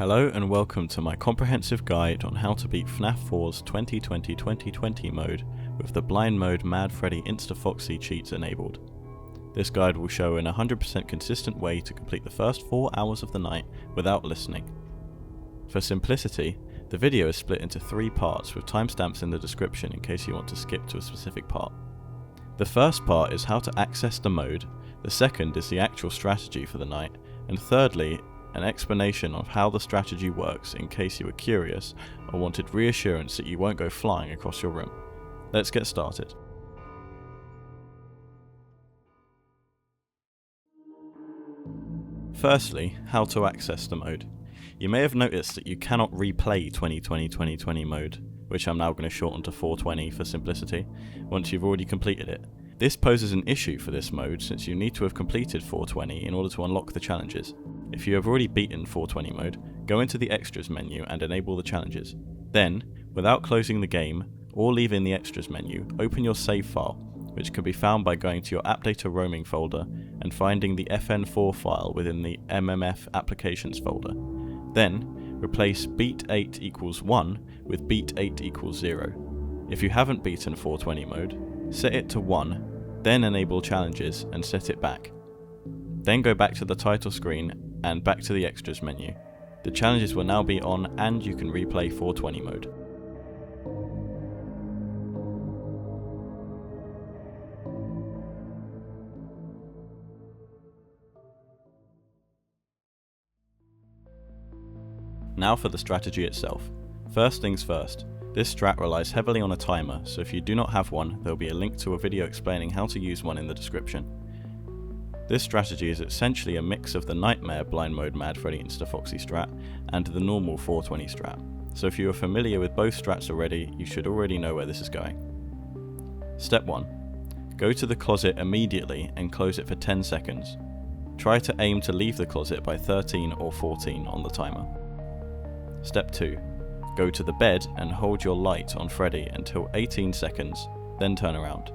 Hello and welcome to my comprehensive guide on how to beat FNaF 4's 2020-2020 mode with the blind mode Mad Freddy Insta-Foxy cheats enabled. This guide will show an 100% consistent way to complete the first 4 hours of the night without listening. For simplicity, the video is split into 3 parts with timestamps in the description in case you want to skip to a specific part. The first part is how to access the mode, the second is the actual strategy for the night, and thirdly, an explanation of how the strategy works in case you were curious or wanted reassurance that you won't go flying across your room. Let's get started. Firstly, how to access the mode. You may have noticed that you cannot replay 2020-2020 mode, which I'm now going to shorten to 420 for simplicity, once you've already completed it. This poses an issue for this mode since you need to have completed 420 in order to unlock the challenges. If you have already beaten 420 mode, go into the extras menu and enable the challenges. Then, without closing the game or leaving the extras menu, open your save file, which can be found by going to your app data roaming folder and finding the FN4 file within the MMF applications folder. Then, replace beat 8 equals 1 with beat 8 equals 0. If you haven't beaten 420 mode, set it to 1, then enable challenges and set it back. Then go back to the title screen and back to the extras menu. The challenges will now be on and you can replay 420 mode. Now for the strategy itself. First things first, this strat relies heavily on a timer, so if you do not have one, there will be a link to a video explaining how to use one in the description. This strategy is essentially a mix of the Nightmare blind mode Mad Freddy Insta-Foxy strat and the normal 420 strat, so if you are familiar with both strats already, you should already know where this is going. Step 1. Go to the closet immediately and close it for 10 seconds. Try to aim to leave the closet by 13 or 14 on the timer. Step 2. Go to the bed and hold your light on Freddy until 18 seconds, then turn around.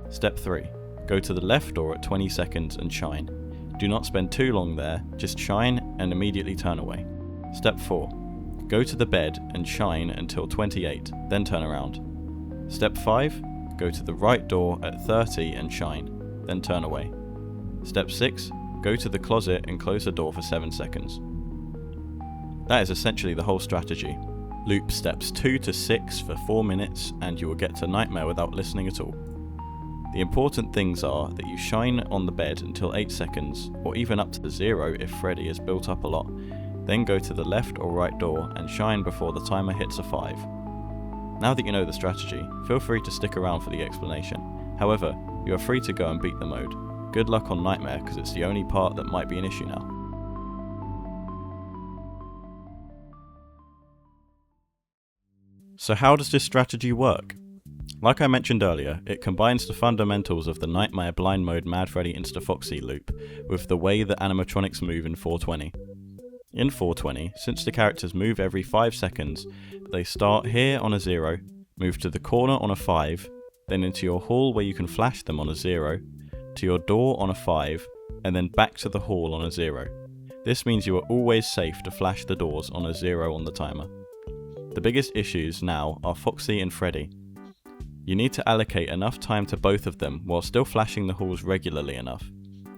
Step 3. Go to the left door at 20 seconds and shine. Do not spend too long there, just shine and immediately turn away. Step 4. Go to the bed and shine until 28, then turn around. Step 5. Go to the right door at 30 and shine, then turn away. Step 6. Go to the closet and close the door for 7 seconds. That is essentially the whole strategy. Loop steps 2 to 6 for 4 minutes and you will get to Nightmare without listening at all. The important things are that you shine on the bed until 8 seconds, or even up to 0 if Freddy is built up a lot, then go to the left or right door and shine before the timer hits a 5. Now that you know the strategy, feel free to stick around for the explanation. However, you are free to go and beat the mode. Good luck on Nightmare because it's the only part that might be an issue now. So how does this strategy work? Like I mentioned earlier, it combines the fundamentals of the Nightmare blind mode Mad Freddy Insta-Foxy loop with the way that animatronics move in 420. In 420, since the characters move every 5 seconds, they start here on a 0, move to the corner on a 5, then into your hall where you can flash them on a 0, to your door on a 5, and then back to the hall on a 0. This means you are always safe to flash the doors on a 0 on the timer. The biggest issues now are Foxy and Freddy. You need to allocate enough time to both of them while still flashing the halls regularly enough.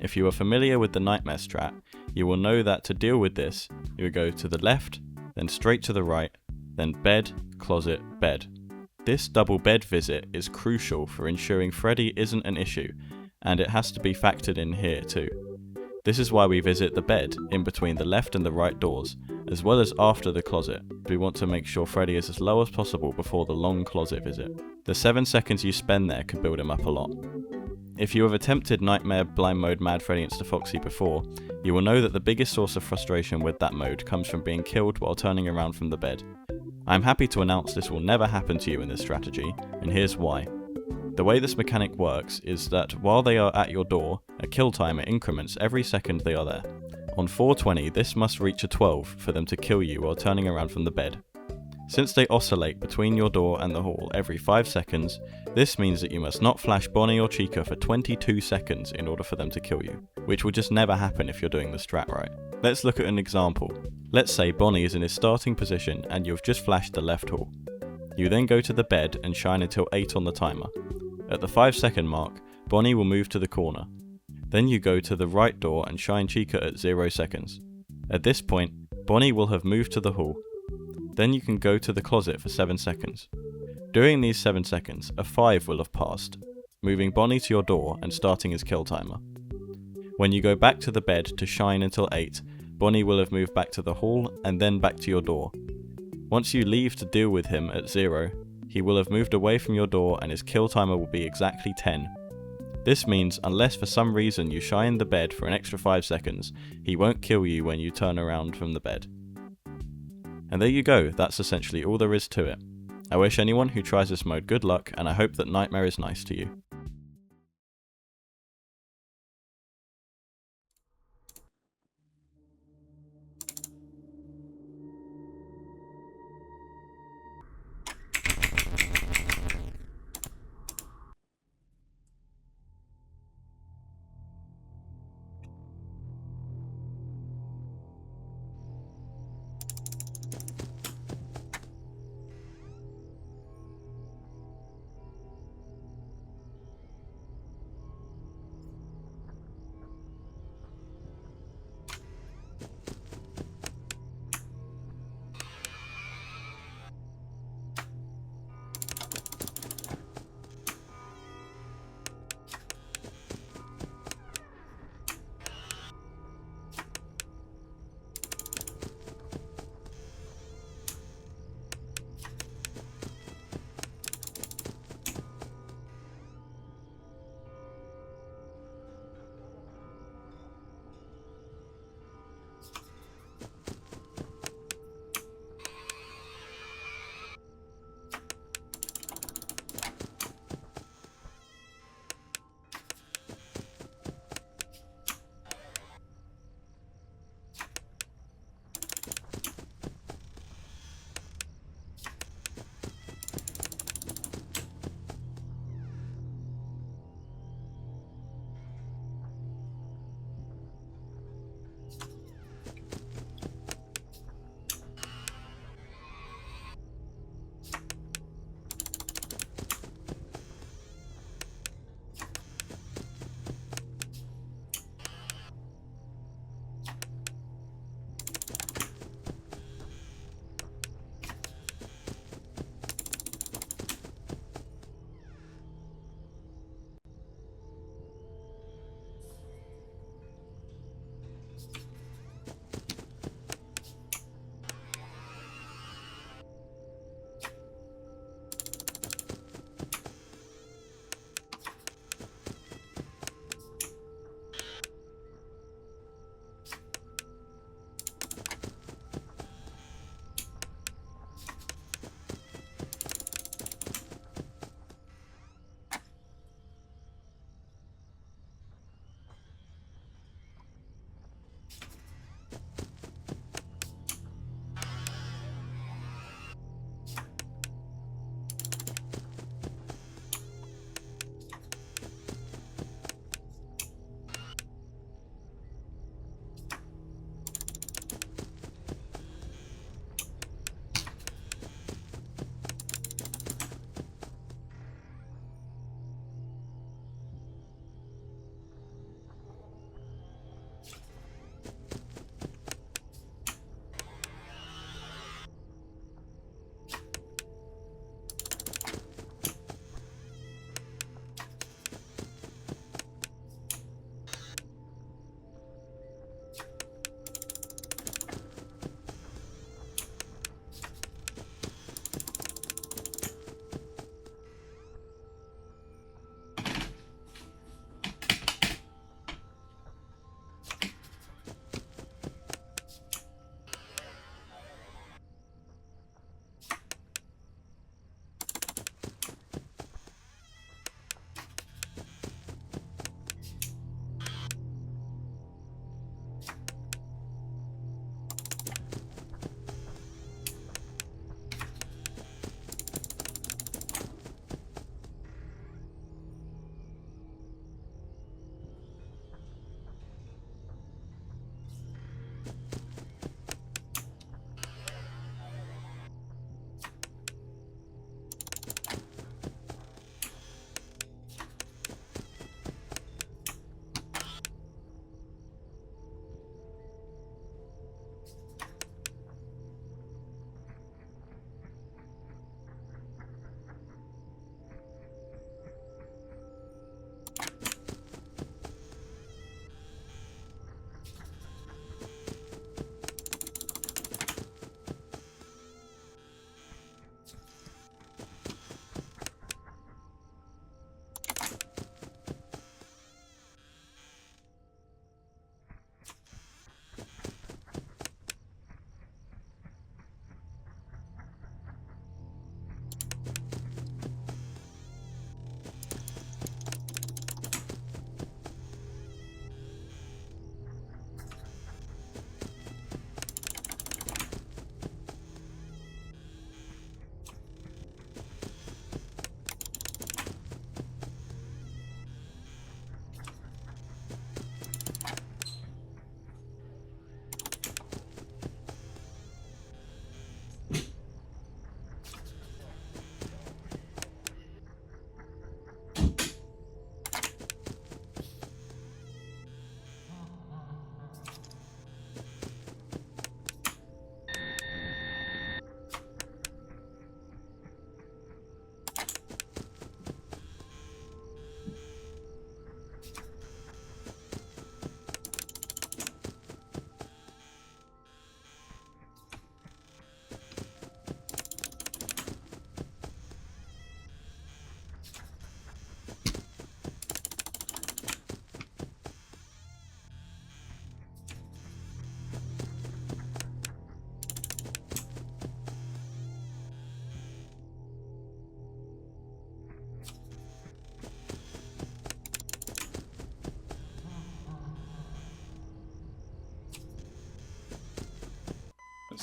If you are familiar with the Nightmare strat, you will know that to deal with this, you would go to the left, then straight to the right, then bed, closet, bed. This double bed visit is crucial for ensuring Freddy isn't an issue, and it has to be factored in here too. This is why we visit the bed in between the left and the right doors, as well as after the closet. We want to make sure Freddy is as low as possible before the long closet visit. The 7 seconds you spend there can build him up a lot. If you have attempted Nightmare blind mode Mad Freddy Insta-Foxy before, you will know that the biggest source of frustration with that mode comes from being killed while turning around from the bed. I am happy to announce this will never happen to you in this strategy, and here's why. The way this mechanic works is that while they are at your door, a kill timer increments every second they are there. On 420, this must reach a 12 for them to kill you while turning around from the bed. Since they oscillate between your door and the hall every 5 seconds, this means that you must not flash Bonnie or Chica for 22 seconds in order for them to kill you, which will just never happen if you're doing the strat right. Let's look at an example. Let's say Bonnie is in his starting position and you've just flashed the left hall. You then go to the bed and shine until 8 on the timer. At the 5-second mark, Bonnie will move to the corner. Then you go to the right door and shine Chica at 0 seconds. At this point, Bonnie will have moved to the hall. Then you can go to the closet for 7 seconds. During these 7 seconds, a 5 will have passed, moving Bonnie to your door and starting his kill timer. When you go back to the bed to shine until 8, Bonnie will have moved back to the hall and then back to your door. Once you leave to deal with him at 0, he will have moved away from your door and his kill timer will be exactly 10. This means unless for some reason you shine the bed for an extra 5 seconds, he won't kill you when you turn around from the bed. And there you go, that's essentially all there is to it. I wish anyone who tries this mode good luck, and I hope that Nightmare is nice to you.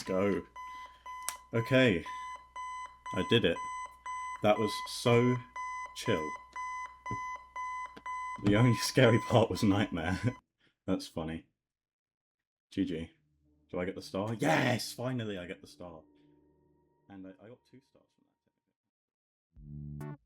Let's go. Okay. I did it. That was so chill. The only scary part was Nightmare. That's funny. GG. Do I get the star? Yes! Finally I get the star. And I got 2 stars from that.